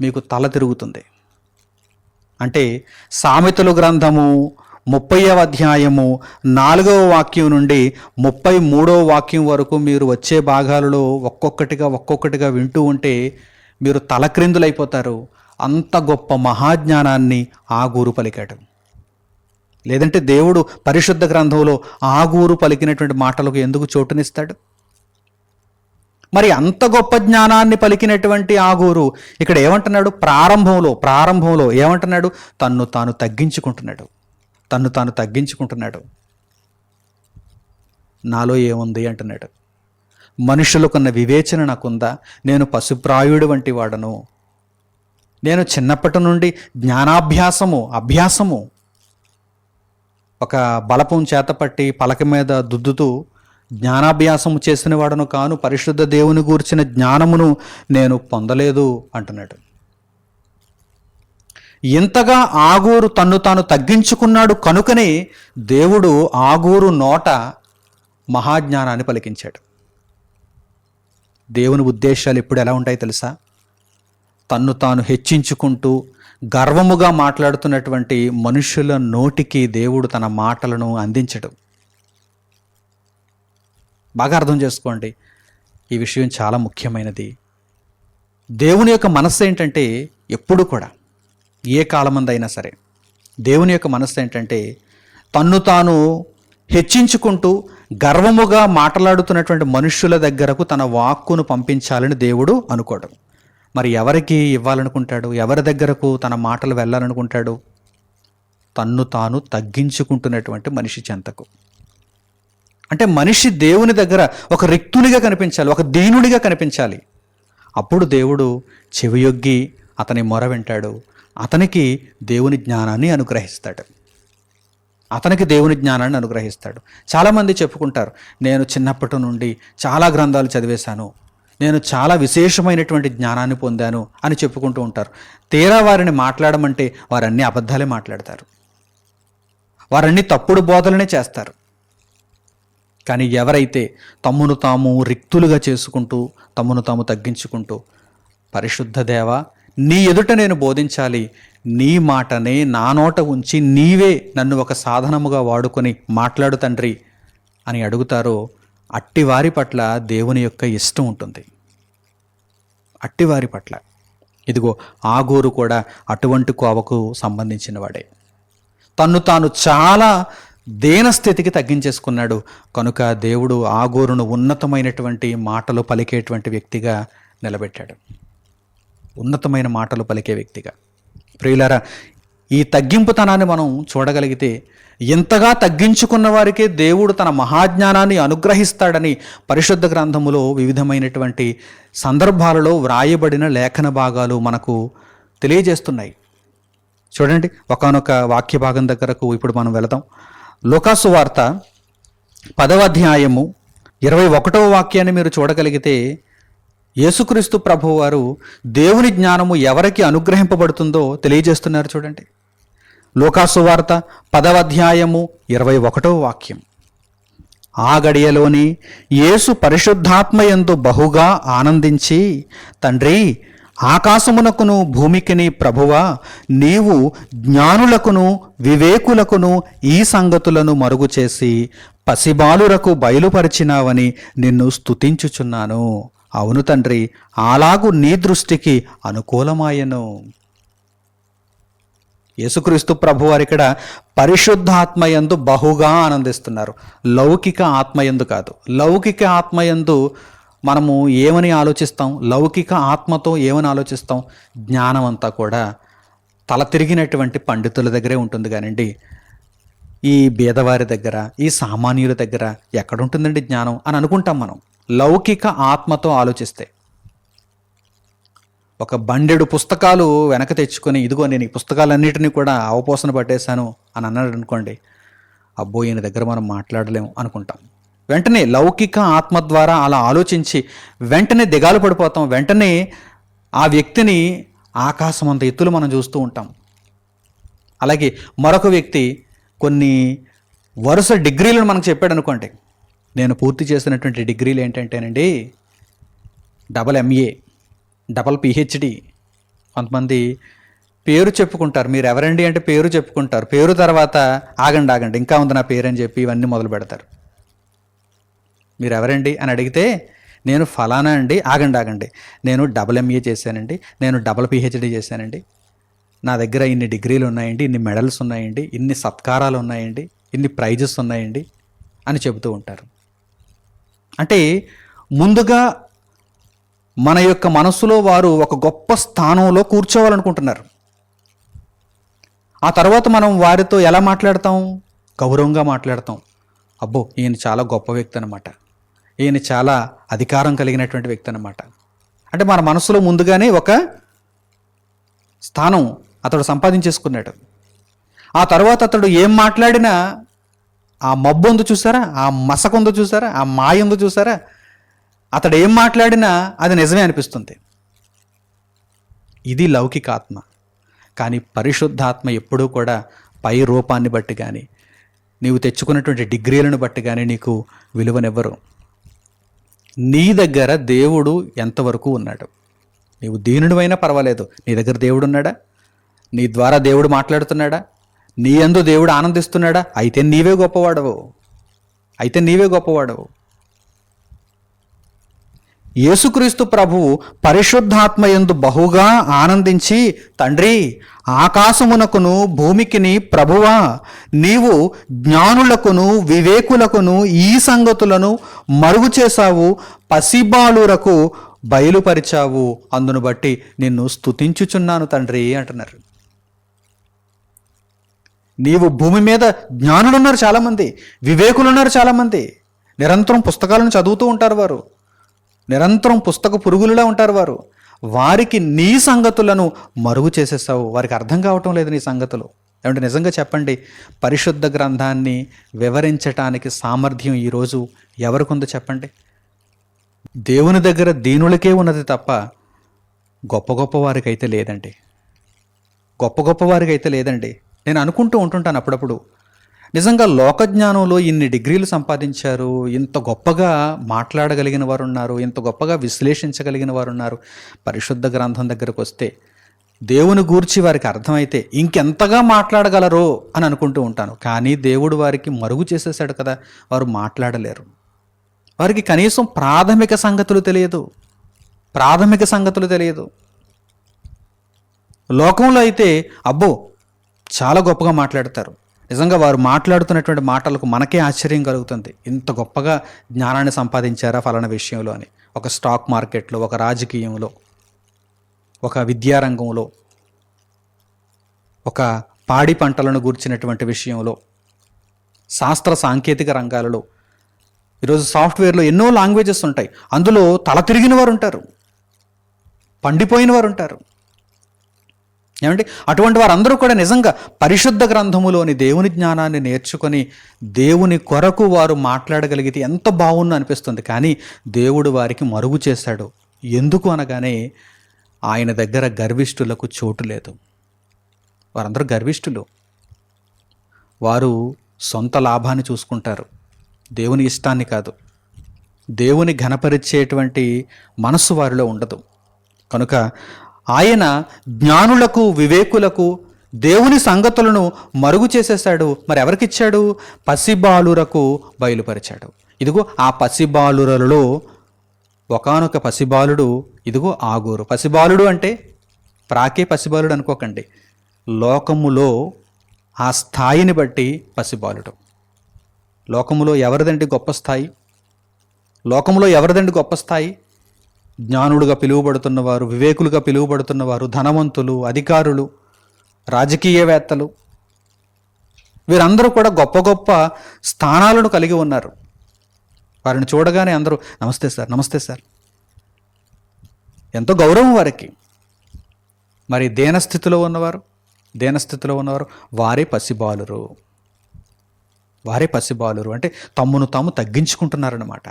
మీకు తల తిరుగుతుంది. అంటే సామెతలు గ్రంథము 30వ అధ్యాయము 4వ వాక్యం నుండి 33వ వాక్యం వరకు మీరు వచ్చే భాగాలలో ఒక్కొక్కటిగా వింటూ ఉంటే మీరు తలక్రిందులైపోతారు. అంత గొప్ప మహాజ్ఞానాన్ని ఆగూరు పలికాడు. లేదంటే దేవుడు పరిశుద్ధ గ్రంథంలో ఆగూరు పలికినటువంటి మాటలకు ఎందుకు చోటునిస్తాడు? మరి అంత గొప్ప జ్ఞానాన్ని పలికినటువంటి ఆగూరు ఇక్కడ ఏమంటున్నాడు? ప్రారంభంలో ఏమంటున్నాడు? తన్ను తాను తగ్గించుకుంటున్నాడు. నాలో ఏముంది అంటున్నాడు. మనుషులకున్న వివేచన నాకుందా? నేను పశుప్రాయుడు వంటి వాడను. నేను చిన్నప్పటి నుండి అభ్యాసము ఒక బలపం చేతపట్టి పలక మీద దుద్దుతూ జ్ఞానాభ్యాసము చేసిన వాడను కాను, పరిశుద్ధ దేవుని గూర్చిన జ్ఞానమును నేను పొందలేదు అంటున్నాడు. ఇంతగా ఆగూరు తన్ను తాను తగ్గించుకున్నాడు కనుకనే దేవుడు ఆగూరు నోట మహాజ్ఞానాన్ని పలికించాడు. దేవుని ఉద్దేశాలు ఎప్పుడు ఎలా ఉంటాయి తెలుసా? తన్ను తాను హెచ్చించుకుంటూ గర్వముగా మాట్లాడుతున్నటువంటి మనుషుల నోటికి దేవుడు తన మాటలను అందించడు. బాగా అర్థం చేసుకోండి, ఈ విషయం చాలా ముఖ్యమైనది. దేవుని యొక్క మనస్సు ఏంటంటే, ఎప్పుడు కూడా ఏ కాలమందైనా సరే దేవుని యొక్క మనస్సు ఏంటంటే, తన్ను తాను హెచ్చించుకుంటూ గర్వముగా మాట్లాడుతున్నటువంటి మనుష్యుల దగ్గరకు తన వాక్కును పంపించాలని దేవుడు అనుకోవడం. మరి ఎవరికి ఇవ్వాలనుకుంటాడు? ఎవరి దగ్గరకు తన మాటలు వెళ్ళాలనుకుంటాడు? తన్ను తాను తగ్గించుకుంటున్నటువంటి మనిషి చెంతకు. అంటే మనిషి దేవుని దగ్గర ఒక రిక్తునిగా కనిపించాలి, ఒక దీనుడిగా కనిపించాలి. అప్పుడు దేవుడు చెవియొగ్గి అతని మొర వింటాడు, అతనికి దేవుని జ్ఞానాన్ని అనుగ్రహిస్తాడు. చాలామంది చెప్పుకుంటారు, నేను చిన్నప్పటి నుండి చాలా గ్రంథాలు చదివేశాను, నేను చాలా విశేషమైనటువంటి జ్ఞానాన్ని పొందాను అని చెప్పుకుంటూ ఉంటారు. తీరా వారిని మాట్లాడమంటే వారన్నీ అబద్ధాలే మాట్లాడతారు, వారన్నీ తప్పుడు బోధలనే చేస్తారు. కానీ ఎవరైతే తమ్మును తాము రిక్తులుగా చేసుకుంటూ తమ్మును తాము తగ్గించుకుంటూ, పరిశుద్ధ దేవా, నీ ఎదుట నేను బోధించాలి, నీ మాటనే నా నోట ఉంచి నీవే నన్ను ఒక సాధనముగా వాడుకొని మాట్లాడు తండ్రి అని అడుగుతారో, అట్టివారి పట్ల దేవుని యొక్క ఇష్టం ఉంటుంది. అట్టివారి పట్ల. ఇదిగో ఆగూరు కూడా అటువంటి కోవకు సంబంధించిన వాడే. తన్ను తాను చాలా దేనస్థితికి తగ్గించేసుకున్నాడు కనుక దేవుడు ఆగూరును ఉన్నతమైనటువంటి మాటలు పలికేటువంటి వ్యక్తిగా నిలబెట్టాడు. ఉన్నతమైన మాటలు పలికే వ్యక్తిగా. ప్రియులారా, ఈ తగ్గింపుతనాన్ని మనం చూడగలిగితే, ఎంతగా తగ్గించుకున్న వారికే దేవుడు తన మహాజ్ఞానాన్ని అనుగ్రహిస్తాడని పరిశుద్ధ గ్రంథములో వివిధమైనటువంటి సందర్భాలలో వ్రాయబడిన లేఖన భాగాలు మనకు తెలియజేస్తున్నాయి. చూడండి, ఒకానొక వాక్య భాగం దగ్గరకు ఇప్పుడు మనం వెళదాం. లూకాసు వార్త 10వ అధ్యాయము 21వ వాక్యాన్ని మీరు చూడగలిగితే, యేసుక్రీస్తు ప్రభువు వారు దేవుని జ్ఞానము ఎవరికి అనుగ్రహింపబడుతుందో తెలియజేస్తున్నారు. చూడండి, లూకాసు వార్త 10వ అధ్యాయము 21వ వాక్యం. ఆ గడియలోని యేసు పరిశుద్ధాత్మయందు బహుగా ఆనందించి, తండ్రి, ఆకాశమునకును భూమికిని ప్రభువా, నీవు జ్ఞానులకును వివేకులకును ఈ సంగతులను మరుగు చేసి పసిబాలురకు బయలుపరిచినావని నిన్ను స్తుతించుచున్నాను. అవును తండ్రి, అలాగు నీ దృష్టికి అనుకూలమాయను. యేసుక్రీస్తు ప్రభువారు ఇక్కడ పరిశుద్ధాత్మయందు బహుగా ఆనందిస్తున్నారు. లౌకిక ఆత్మయందు కాదు. లౌకిక ఆత్మయందు మనము ఏమని ఆలోచిస్తాం? లౌకిక ఆత్మతో ఏమని ఆలోచిస్తాం? జ్ఞానం అంతా కూడా తల తిరిగినటువంటి పండితుల దగ్గరే ఉంటుంది కానివ్వండి, ఈ బీదవారి దగ్గర, ఈ సామాన్యుల దగ్గర ఎక్కడుంటుందండి జ్ఞానం అని అనుకుంటాం మనం లౌకిక ఆత్మతో ఆలోచిస్తే. ఒక బండెడు పుస్తకాలు వెనక తెచ్చుకొని, ఇదిగో నేను ఈ పుస్తకాలన్నిటినీ కూడా అవపోసన పట్టేశాను అని అన్నాడు అనుకోండి, అబ్బో ఈయన దగ్గర మనం మాట్లాడలేము అనుకుంటాం. వెంటనే లౌకిక ఆత్మ ద్వారా అలా ఆలోచించి వెంటనే దిగాలు పడిపోతాం. వెంటనే ఆ వ్యక్తిని ఆకాశం అంత ఎత్తులు మనం చూస్తూ ఉంటాం. అలాగే మరొక వ్యక్తి కొన్ని వరుస డిగ్రీలను మనకు చెప్పాడు అనుకోండి. నేను పూర్తి చేసినటువంటి డిగ్రీలు ఏంటంటేనండి, MA, PhD. కొంతమంది పేరు చెప్పుకుంటారు. మీరు ఎవరండి అంటే పేరు చెప్పుకుంటారు. పేరు తర్వాత ఆగండి ఇంకా ఉంది నా పేరు అని చెప్పి ఇవన్నీ మొదలు పెడతారు. మీరు ఎవరండి అని అడిగితే, నేను ఫలానా అండి. ఆగండి, నేను MA చేశానండి, నేను PhD చేశానండి, నా దగ్గర ఇన్ని డిగ్రీలు ఉన్నాయండి, ఇన్ని మెడల్స్ ఉన్నాయండి, ఇన్ని సత్కారాలు ఉన్నాయండి, ఇన్ని ప్రైజెస్ ఉన్నాయండి అని చెబుతూ ఉంటారు. అంటే ముందుగా మన యొక్క మనసులో వారు ఒక గొప్ప స్థానంలో కూర్చోవాలనుకుంటున్నారు. ఆ తర్వాత మనం వారితో ఎలా మాట్లాడతాం? గౌరవంగా మాట్లాడతాం. అబ్బో ఈయన చాలా గొప్ప వ్యక్తి అనమాట, ఈయన చాలా అధికారం కలిగినటువంటి వ్యక్తి అనమాట. అంటే మన మనసులో ముందుగానే ఒక స్థానం అతడు సంపాదించేసుకున్నాడు. ఆ తర్వాత అతడు ఏం మాట్లాడినా ఆ మబ్బు ఉందో చూసారా, ఆ మసక ఉందో చూసారా, ఆ మాయ ఉందో చూసారా, అతడు ఏం మాట్లాడినా అది నిజమే అనిపిస్తుంది. ఇది లౌకిక ఆత్మ. కానీ పరిశుద్ధాత్మ ఎప్పుడూ కూడా పై రూపాన్ని బట్టి కానీ నీవు తెచ్చుకున్నటువంటి డిగ్రీలను బట్టి కానీ నీకు విలువనివ్వరు. నీ దగ్గర దేవుడు ఎంతవరకు ఉన్నాడు? నీవు దీనుడివైనా పర్వాలేదు, నీ దగ్గర దేవుడు ఉన్నాడా? నీ ద్వారా దేవుడు మాట్లాడుతున్నాడా? నీ యందు దేవుడు ఆనందిస్తున్నాడా? అయితే నీవే గొప్పవాడవు. యేసుక్రీస్తు ప్రభువు పరిశుద్ధాత్మ యందు బహుగా ఆనందించి, తండ్రి, ఆకాశమునకును భూమికిని ప్రభువా, నీవు జ్ఞానులకును వివేకులకును ఈ సంగతులను మరుగు చేశావు, పసిబాలురకు బయలుపరిచావు, అందును బట్టి నిన్ను స్తుతించుచున్నాను తండ్రి అంటున్నారు. నీవు భూమి మీద జ్ఞానులున్నారు చాలామంది, వివేకులున్నారు చాలామంది, నిరంతరం పుస్తకాలను చదువుతూ ఉంటారు వారు, నిరంతరం పుస్తక పురుగులులా ఉంటారు వారు. వారికి నీ సంగతులను మరుగు చేసేసావు. వారికి అర్థం కావటం లేదు నీ సంగతులు. ఏమంటే నిజంగా చెప్పండి, పరిశుద్ధ గ్రంథాన్ని వివరించటానికి సామర్థ్యం ఈరోజు ఎవరికి ఉందో చెప్పండి? దేవుని దగ్గర దీనులకే ఉన్నది తప్ప గొప్ప వారికైతే లేదండి. గొప్ప వారికైతే లేదండి. నేను అనుకుంటూ ఉంటుంటాను అప్పుడప్పుడు, నిజంగా లోకజ్ఞానంలో ఇన్ని డిగ్రీలు సంపాదించారు, ఇంత గొప్పగా మాట్లాడగలిగిన వారు ఉన్నారు, ఇంత గొప్పగా విశ్లేషించగలిగిన వారు ఉన్నారు. పరిశుద్ధ గ్రంథం దగ్గరకు వస్తే దేవుని గూర్చి వారికి అర్థమైతే ఇంకెంతగా మాట్లాడగలరో అని అనుకుంటూ ఉంటాను. కానీ దేవుడు వారికి మరుగు చేసేసాడు కదా, వారు మాట్లాడలేరు. వారికి కనీసం ప్రాథమిక సంగతులు తెలియదు. లోకంలో అయితే అబ్బో చాలా గొప్పగా మాట్లాడతారు. నిజంగా వారు మాట్లాడుతున్నటువంటి మాటలకు మనకే ఆశ్చర్యం కలుగుతుంది. ఇంత గొప్పగా జ్ఞానాన్ని సంపాదించారా ఫలానా విషయంలో అని. ఒక స్టాక్ మార్కెట్లో, ఒక రాజకీయంలో, ఒక విద్యారంగంలో, ఒక పాడి పంటలను గూర్చినటువంటి విషయంలో, శాస్త్ర సాంకేతిక రంగాలలో, ఈరోజు సాఫ్ట్వేర్లో ఎన్నో లాంగ్వేజెస్ ఉంటాయి. అందులో తల తిరిగిన వారు ఉంటారు, పండిపోయిన వారు ఉంటారు. ఏమంటే అటువంటి వారందరూ కూడా నిజంగా పరిశుద్ధ గ్రంథములోని దేవుని జ్ఞానాన్ని నేర్చుకొని దేవుని కొరకు వారు మాట్లాడగలిగితే ఎంత బాగుందో అనిపిస్తుంది. కానీ దేవుడు వారికి మరుగు చేశాడు. ఎందుకు అనగానే ఆయన దగ్గర గర్విష్ఠులకు చోటు లేదు. వారందరూ గర్విష్ఠులు. వారు సొంత లాభాన్ని చూసుకుంటారు, దేవుని ఇష్టాన్ని కాదు. దేవుని ఘనపరిచేటువంటి మనస్సు వారిలో ఉండదు. కనుక ఆయన జ్ఞానులకు వివేకులకు దేవుని సంగతులను మరుగు చేసేసాడు. మరి ఎవరికిచ్చాడు? పసిబాలురకు బయలుపరిచాడు. ఇదిగో ఆ పసిబాలురలో ఒకానొక పసిబాలుడు, ఇదిగో ఆగూరు. పసిబాలుడు అంటే ప్రాకే పసిబాలుడు అనుకోకండి. లోకములో ఆ స్థాయిని బట్టి పసిబాలుడు. లోకములో ఎవరిదండి గొప్ప స్థాయి? జ్ఞానులుగా పిలువబడుతున్నవారు, వివేకులుగా పిలువబడుతున్నవారు, ధనవంతులు, అధికారులు, రాజకీయవేత్తలు, వీరందరూ కూడా గొప్ప స్థానాలను కలిగి ఉన్నారు. వారిని చూడగానే అందరూ నమస్తే సార్, ఎంతో గౌరవం వారికి. మరి దేనస్థితిలో ఉన్నవారు వారే పసిబాలురు. అంటే తమ్మును తాము తగ్గించుకుంటున్నారన్నమాట.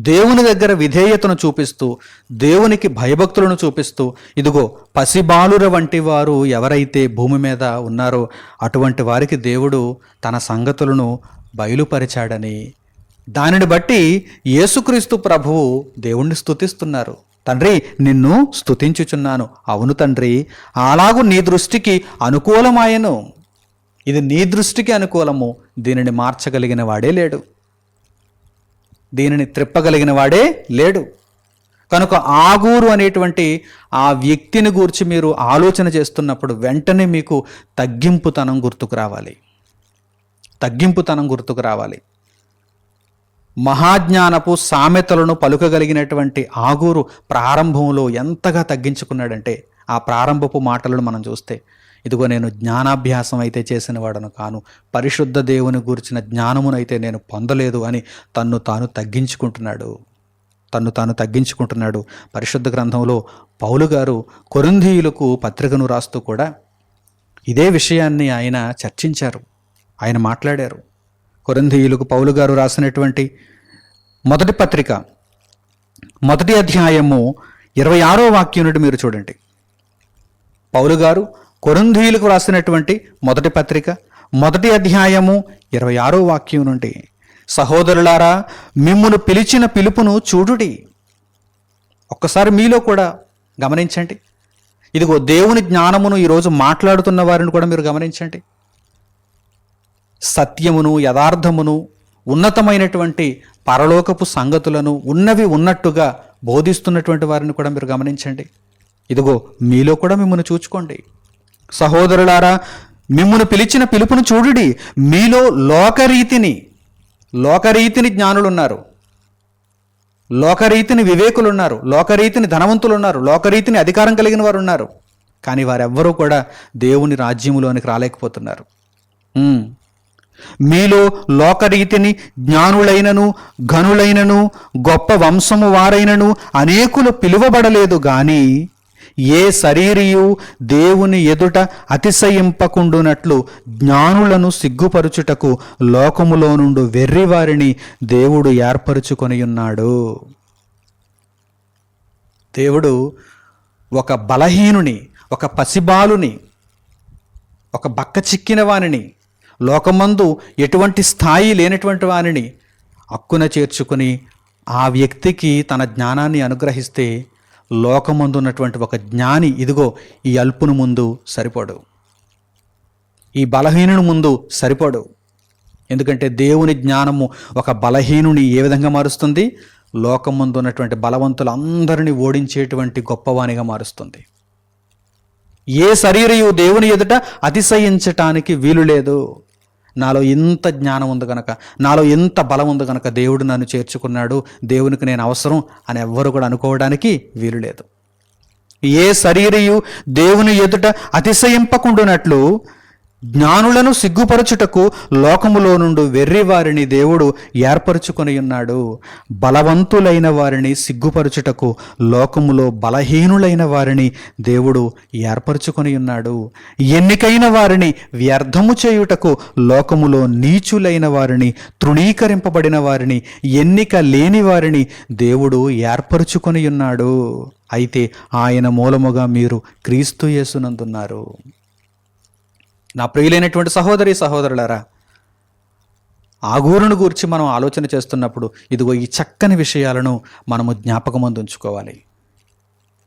దేవుని దగ్గర విధేయతను చూపిస్తూ, దేవునికి భయభక్తులను చూపిస్తూ, ఇదిగో పసిబాలుర వంటి వారు ఎవరైతే భూమి మీద ఉన్నారో అటువంటి వారికి దేవుడు తన సంగతులను బయలుపరిచాడని, దానిని బట్టి యేసుక్రీస్తు ప్రభువు దేవుణ్ణి స్తుతిస్తున్నారు. తండ్రి, నిన్ను స్తుతించుచున్నాను. అవును తండ్రి, అలాగూ నీ దృష్టికి అనుకూలమాయను. ఇది నీ దృష్టికి అనుకూలము. దీనిని మార్చగలిగిన వాడే లేడు, దీనిని త్రిప్పగలిగిన వాడే లేడు. కనుక ఆగూరు అనేటువంటి ఆ వ్యక్తిని గూర్చి మీరు ఆలోచన చేస్తున్నప్పుడు వెంటనే మీకు తగ్గింపుతనం గుర్తుకు రావాలి. మహాజ్ఞానపు సామెతలను పలుకగలిగినటువంటి ఆగూరు ప్రారంభంలో ఎంతగా తగ్గించుకున్నాడంటే, ఆ ప్రారంభపు మాటలను మనం చూస్తే, ఇదిగో నేను జ్ఞానాభ్యాసం అయితే చేసిన వాడను కాను, పరిశుద్ధ దేవుని గూర్చిన జ్ఞానమునైతే నేను పొందలేదు అని తన్ను తాను తగ్గించుకుంటున్నాడు. పరిశుద్ధ గ్రంథంలో పౌలు గారు కొరింథీయులకు పత్రికను రాస్తూ కూడా ఇదే విషయాన్ని ఆయన చర్చించారు, ఆయన మాట్లాడారు. కొరింథీయులకు పౌలు గారు రాసినటువంటి మొదటి పత్రిక 1వ అధ్యాయము 26వ వాక్యం నుండి మీరు చూడండి. పౌలు గారు కొరింథీయులకు రాసినటువంటి మొదటి పత్రిక 1వ అధ్యాయము 26వ వాక్యం నుండి, సహోదరులారా, మిమ్మును పిలిచిన పిలుపును చూడుడి. ఒక్కసారి మీలో కూడా గమనించండి. ఇదిగో దేవుని జ్ఞానమును ఈరోజు మాట్లాడుతున్న వారిని కూడా మీరు గమనించండి. సత్యమును, యథార్థమును, ఉన్నతమైనటువంటి పరలోకపు సంగతులను ఉన్నవి ఉన్నట్టుగా బోధిస్తున్నటువంటి వారిని కూడా మీరు గమనించండి. ఇదిగో మీలో కూడా మిమ్మల్ని చూచుకోండి. సహోదరులారా, మిమ్మును పిలిచిన పిలుపును చూడుడి. మీలో లోకరీతిని జ్ఞానులున్నారు, లోకరీతిని వివేకులున్నారు, లోకరీతిని ధనవంతులున్నారు, లోకరీతిని అధికారం కలిగిన వారు ఉన్నారు. కానీ వారెవ్వరూ కూడా దేవుని రాజ్యములోనికి రాలేకపోతున్నారు. మీలో లోకరీతిని జ్ఞానులైనను, ఘనులైనను, గొప్ప వంశము వారైనను అనేకులు పిలువబడలేదు గాని, ఏ శరీరియు దేవుని ఎదుట అతిశయింపకుండునట్లు జ్ఞానులను సిగ్గుపరుచుటకు లోకములో నుండి వెర్రివారిని దేవుడు ఏర్పరుచుకొని ఉన్నాడు. దేవుడు ఒక బలహీనుని, ఒక పసిబాలుని, ఒక బక్క చిక్కిన వానిని, లోకమందు ఎటువంటి స్థాయి లేనటువంటి వానిని హక్కున చేర్చుకుని ఆ వ్యక్తికి తన జ్ఞానాన్ని అనుగ్రహిస్తే, లోకమందు ఉన్నటువంటి ఒక జ్ఞాని ఇదిగో ఈ అల్పును ముందు సరిపడు, ఈ బలహీనుని ముందు సరిపడు. ఎందుకంటే దేవుని జ్ఞానము ఒక బలహీనుని ఏ విధంగా మారుస్తుంది? లోకమందు ఉన్నటువంటి బలవంతులందరినీ ఓడించేటువంటి గొప్పవానిగా మారుస్తుంది. ఏ శరీరయు దేవుని ఎదుట అతిశయించటానికి వీలు లేదు. నాలో ఎంత జ్ఞానం ఉంది కనుక, నాలో ఎంత బలం ఉంది కనుక దేవుడు నన్ను చేర్చుకున్నాడు, దేవునికి నేను అవసరం అని ఎవ్వరు కూడా అనుకోవడానికి వీలు లేదు. ఏ శరీరయు దేవుని ఎదుట అతిశయింపకుండునట్లు జ్ఞానులను సిగ్గుపరచుటకు లోకములో నుండి వెర్రివారిని దేవుడు ఏర్పరచుకొని ఉన్నాడు. బలవంతులైన వారిని సిగ్గుపరచుటకు లోకములో బలహీనులైన వారిని దేవుడు ఏర్పరచుకొని ఉన్నాడు. ఎన్నికైన వారిని వ్యర్థము చేయుటకు లోకములో నీచులైన వారిని, తృణీకరింపబడిన వారిని, ఎన్నిక లేని వారిని దేవుడు ఏర్పరచుకొని ఉన్నాడు. అయితే ఆయన మూలముగా మీరు క్రీస్తు యేసునందున్నారు. నా ప్రియులైనటువంటి సహోదరి సహోదరులారా, ఆగూరును గూర్చి మనం ఆలోచన చేస్తున్నప్పుడు ఇదిగో ఈ చక్కని విషయాలను మనము జ్ఞాపకమందు ఉంచుకోవాలి.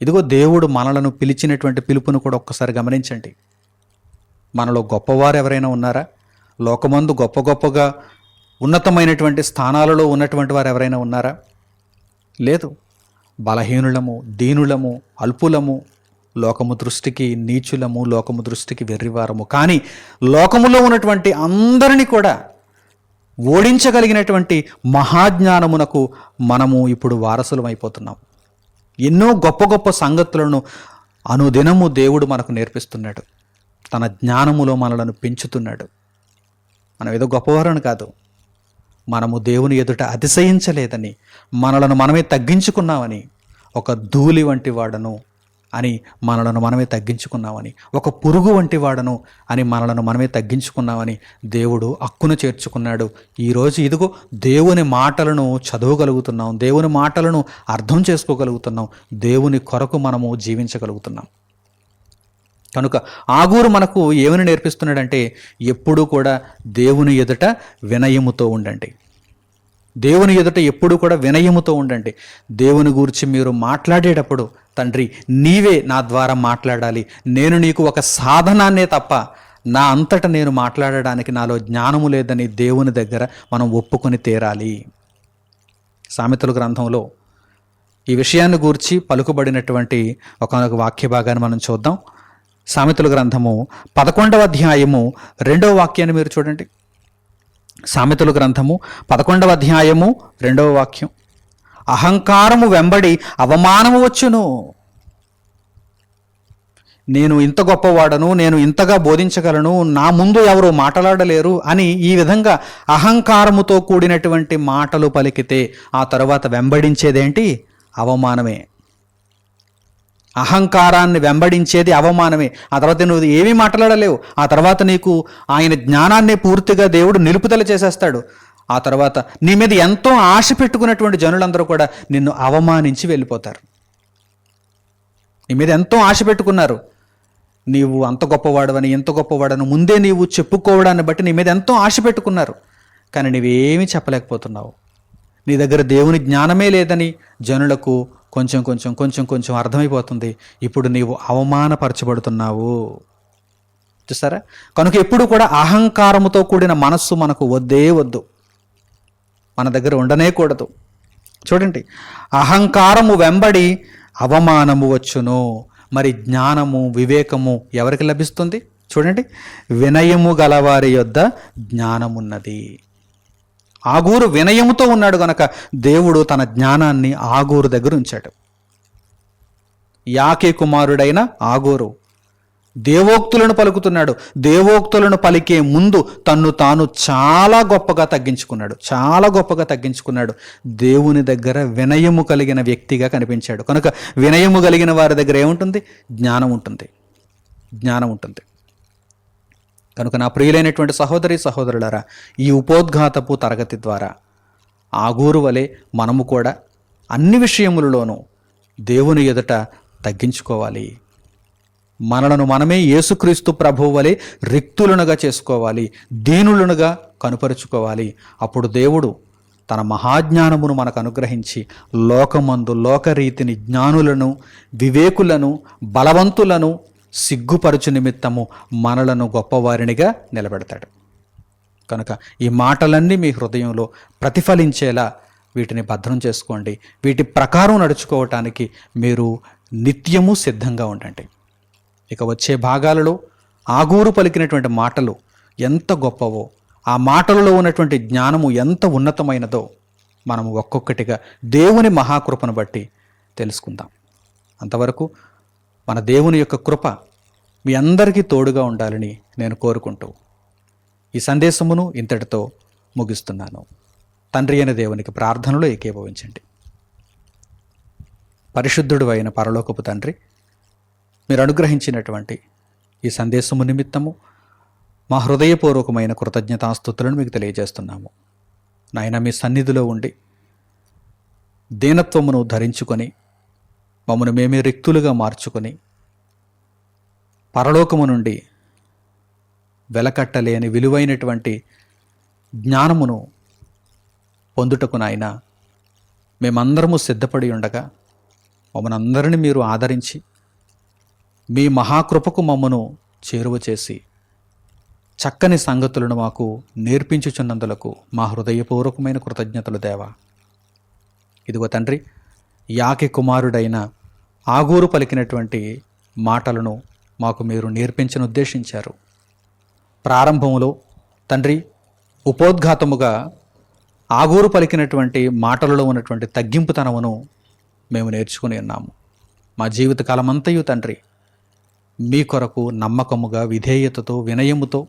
ఇదిగో దేవుడు మనలను పిలిచినటువంటి పిలుపును కూడా ఒక్కసారి గమనించండి. మనలో గొప్పవారు ఎవరైనా ఉన్నారా? లోకమందు గొప్పగా ఉన్నతమైనటువంటి స్థానాలలో ఉన్నటువంటి వారు ఎవరైనా ఉన్నారా? లేదు. బలహీనులము, దీనులము, అల్పులము, లోకము దృష్టికి నీచులము, లోకము దృష్టికి వెర్రివారము. కానీ లోకములో ఉన్నటువంటి అందరినీ కూడా ఓడించగలిగినటువంటి మహాజ్ఞానమునకు మనము ఇప్పుడు వారసులం అయిపోతున్నాం. ఎన్నో గొప్ప సంగతులను అనుదినము దేవుడు మనకు నేర్పిస్తున్నాడు. తన జ్ఞానములో మనలను పెంచుతున్నాడు. మనం ఏదో గొప్పవారని కాదు, మనము దేవుని ఎదుట అతిశయించలేదని, మనలను మనమే తగ్గించుకున్నామని, ఒక ధూళి వంటి వాడను అని మనలను మనమే తగ్గించుకున్నామని, ఒక పురుగు వంటి వాడను అని మనలను మనమే తగ్గించుకున్నామని దేవుడు హక్కును చేర్చుకున్నాడు. ఈరోజు ఇదిగో దేవుని మాటలను చదవగలుగుతున్నాం, దేవుని మాటలను అర్థం చేసుకోగలుగుతున్నాం, దేవుని కొరకు మనము జీవించగలుగుతున్నాం. కనుక ఆగూరు మనకు ఏమని నేర్పిస్తున్నాడంటే, ఎప్పుడూ కూడా దేవుని ఎదుట వినయముతో ఉండండి. దేవుని ఎదుట ఎప్పుడు కూడా వినయముతో ఉండండి. దేవుని గురించి మీరు మాట్లాడేటప్పుడు, తండ్రి నీవే నా ద్వారా మాట్లాడాలి, నేను నీకు ఒక సాధనాన్నే తప్ప నా అంతటా నేను మాట్లాడడానికి నాలో జ్ఞానము లేదని దేవుని దగ్గర మనం ఒప్పుకొని తీరాలి. సామెతల గ్రంథంలో ఈ విషయాన్ని గూర్చి పలుకుబడినటువంటి ఒక వాక్య భాగాన్ని మనం చూద్దాం. సామెతల గ్రంథము 11వ అధ్యాయము 2వ వాక్యాన్ని మీరు చూడండి. సామెతల గ్రంథము 11వ అధ్యాయము 2వ వాక్యం. అహంకారము వెంబడి అవమానము వచ్చును. నేను ఇంత గొప్పవాడను, నేను ఇంతగా బోధించగలను, నా ముందు ఎవరు మాట్లాడలేరు అని ఈ విధంగా అహంకారముతో కూడినటువంటి మాటలు పలికితే ఆ తరువాత వెంబడించేదేంటి? అవమానమే. అహంకారాన్ని వెంబడించేది అవమానమే. ఆ తర్వాత నువ్వు ఏమీ మాట్లాడలేవు. ఆ తర్వాత నీకు ఆయన జ్ఞానాన్ని పూర్తిగా దేవుడు నిలుపుదల చేసేస్తాడు. ఆ తర్వాత నీ మీద ఎంతో ఆశ పెట్టుకున్నటువంటి జనులందరూ కూడా నిన్ను అవమానించి వెళ్ళిపోతారు. నీ మీద ఎంతో ఆశ పెట్టుకున్నారు. నీవు అంత గొప్పవాడవని, ఎంత గొప్పవాడని ముందే నీవు చెప్పుకోవడాన్ని బట్టి నీ మీద ఎంతో ఆశ పెట్టుకున్నారు. కానీ నీవేమీ చెప్పలేకపోతున్నావు. నీ దగ్గర దేవుని జ్ఞానమే లేదని జనులకు కొంచెం కొంచెం అర్థమైపోతుంది. ఇప్పుడు నీవు అవమానపరచబడుతున్నావు. చూసారా? కనుక ఎప్పుడు కూడా అహంకారముతో కూడిన మనస్సు మనకు వద్దే వద్దు, మన దగ్గర ఉండనే కూడదు. చూడండి, అహంకారము వెంబడి అవమానము వచ్చును. మరి జ్ఞానము, వివేకము ఎవరికి లభిస్తుంది? చూడండి, వినయము గలవారి యొద్ద జ్ఞానమున్నది. ఆగూరు వినయముతో ఉన్నాడు గనక దేవుడు తన జ్ఞానాన్ని ఆగూరు దగ్గర ఉంచాడు. యాకే కుమారుడైన ఆగూరు దేవోక్తులను పలుకుతున్నాడు. దేవోక్తులను పలికే ముందు తన్ను తాను చాలా గొప్పగా తగ్గించుకున్నాడు. దేవుని దగ్గర వినయము కలిగిన వ్యక్తిగా కనిపించాడు. కనుక వినయము కలిగిన వారి దగ్గర ఏముంటుంది? జ్ఞానం ఉంటుంది. కనుక నా ప్రియులైనటువంటి సహోదరి సహోదరులారా, ఈ ఉపోద్ఘాతపు తరగతి ద్వారా ఆగూరు వలె మనము కూడా అన్ని విషయములలోనూ దేవుని ఎదుట తగ్గించుకోవాలి. మనలను మనమే యేసుక్రీస్తు ప్రభువు వలె రిక్తులనుగా చేసుకోవాలి, దీనులనుగా కనుపరుచుకోవాలి. అప్పుడు దేవుడు తన మహాజ్ఞానమును మనకు అనుగ్రహించి లోకమందు లోకరీతిని జ్ఞానులను, వివేకులను, బలవంతులను సిగ్గుపరచు నిమిత్తము మనలను గొప్పవారినిగా నిలబెడతాడు. కనుక ఈ మాటలన్నీ మీ హృదయంలో ప్రతిఫలించేలా వీటిని భద్రం చేసుకోండి. వీటి ప్రకారం నడుచుకోవటానికి మీరు నిత్యము సిద్ధంగా ఉండండి. ఇక వచ్చే భాగాలలో ఆగూరు పలికినటువంటి మాటలు ఎంత గొప్పవో, ఆ మాటలలో ఉన్నటువంటి జ్ఞానము ఎంత ఉన్నతమైనదో మనము ఒక్కొక్కటిగా దేవుని మహాకృపను బట్టి తెలుసుకుందాం. అంతవరకు మన దేవుని యొక్క కృప మీ అందరికీ తోడుగా ఉండాలని నేను కోరుకుంటూ ఈ సందేశమును ఇంతటితో ముగిస్తున్నాను. తండ్రి అయిన దేవునికి ప్రార్థనలో ఏకీభవించండి. పరిశుద్ధుడు అయిన పరలోకపు తండ్రి, మీరు అనుగ్రహించినటువంటి ఈ సందేశము నిమిత్తము మా హృదయపూర్వకమైన కృతజ్ఞతాస్తుతులను మీకు తెలియజేస్తున్నాము. నాయన, మీ సన్నిధిలో ఉండి దీనత్వమును ధరించుకొని మమ్మను మేమే రిక్తులుగా మార్చుకొని పరలోకము నుండి వెలకట్టలేని విలువైనటువంటి జ్ఞానమును పొందుటకు నాయన మేమందరము సిద్ధపడి ఉండగా మమ్మల్ని అందరినీ మీరు ఆదరించి మీ మహాకృపకు మమ్మను చేరువ చేసి చక్కని సంగతులను మాకు నేర్పించుచున్నందులకు మా హృదయపూర్వకమైన కృతజ్ఞతలు దేవా. ఇదిగో తండ్రి, యాకే కుమారుడైన ఆగూరు పలికినటువంటి మాటలను మాకు మీరు నేర్పించను ఉద్దేశించారు. ప్రారంభంలో తండ్రి ఉపోద్ఘాతముగా ఆగూరు పలికినటువంటి మాటలలో ఉన్నటువంటి తగ్గింపుతనమును మేము నేర్చుకుని ఉన్నాము. మా జీవితకాలమంతయు తండ్రి మీ కొరకు నమ్మకముగా, విధేయతతో, వినయముతో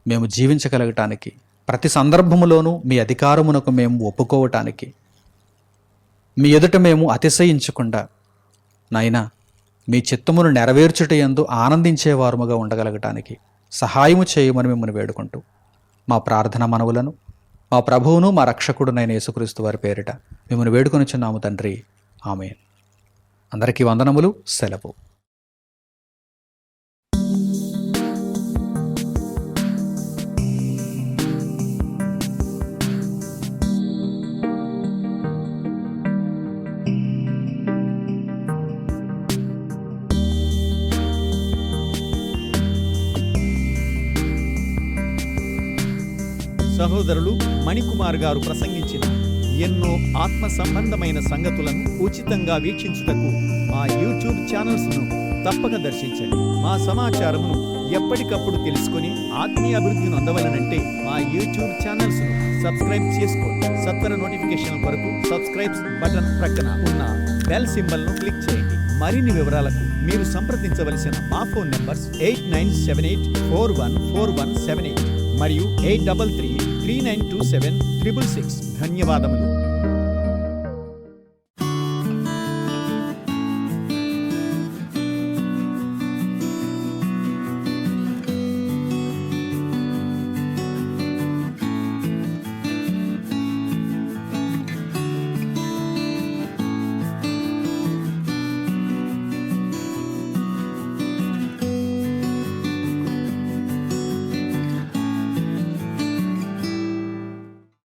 మేము జీవించగలగటానికి, ప్రతి సందర్భములోనూ మీ అధికారమునకు మేము ఒప్పుకోవటానికి, మీ ఎదుట మేము అతిశయించకుండా నాయనా మీ చిత్తమును నెరవేర్చుటయందు ఆనందించేవారముగా ఉండగలగటానికి సహాయము చేయమని మిమ్మల్ని వేడుకుంటూ మా ప్రార్థన మనవులను మా ప్రభువును మా రక్షకుడునైన యేసుక్రీస్తు వారి పేరిట మిమ్మల్ని వేడుకొనిచున్నాము తండ్రి. ఆమేన్. అందరికీ వందనములు. సెలవు. సహోదరులు మణికుమార్ గారు ప్రసంగించిన ఎన్నో ఆత్మ సంబంధమైన సంగతులను ఉచితంగా వీక్షించుటకు మా యూట్యూబ్ ఛానల్స్ను తప్పక దర్శించండి. మా సమాచారమును ఎప్పటికప్పుడు తెలుసుకొని ఆత్మీయ అభివృద్ధి నొందవలనంటే మా యూట్యూబ్ ఛానల్స్ను సబ్స్క్రైబ్ చేసుకోండి. సత్వర నోటిఫికేషన్ కొరకు సబ్స్క్రైబ్ బటన్ ప్రక్కన ఉన్న బెల్ సింబల్ను క్లిక్ చేయండి. మరిన్ని వివరాలకు మీరు సంప్రదించవలసిన మా ఫోన్ నంబర్స్ 8978414178 మరియు 8333927666. ధన్యవాదములు.